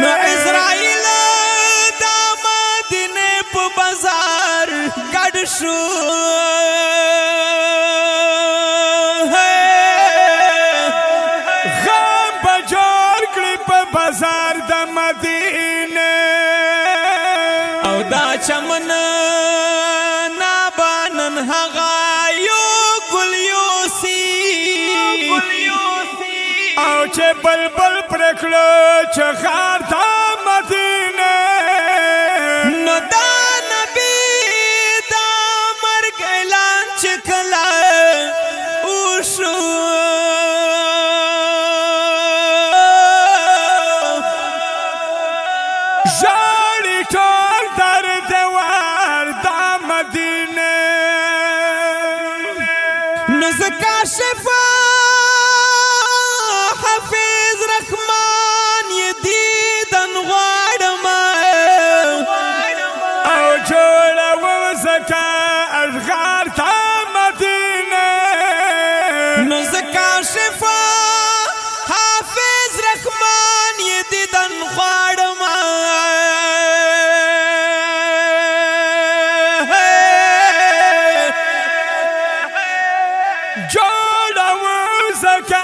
نو اسرائیل دا مدینه په بازار ګډ شو غم به جوړ کړي په بازار د مدینه او دا چمن نابانن هغه یو ګل یوسی او چې بلبل پرکړو چې غار د مدینه نو دا نبی دا مرګ اعلان چې کله وشو ژاړي ټول در دیوار د مدینه نو زه کاشفه حافظ رحمان یې دیدن غواړم او جوړوم زکه اشغال د مدینه نو زه کاشفه حافظ رحمان یې دیدن غواړم جوړوم زکه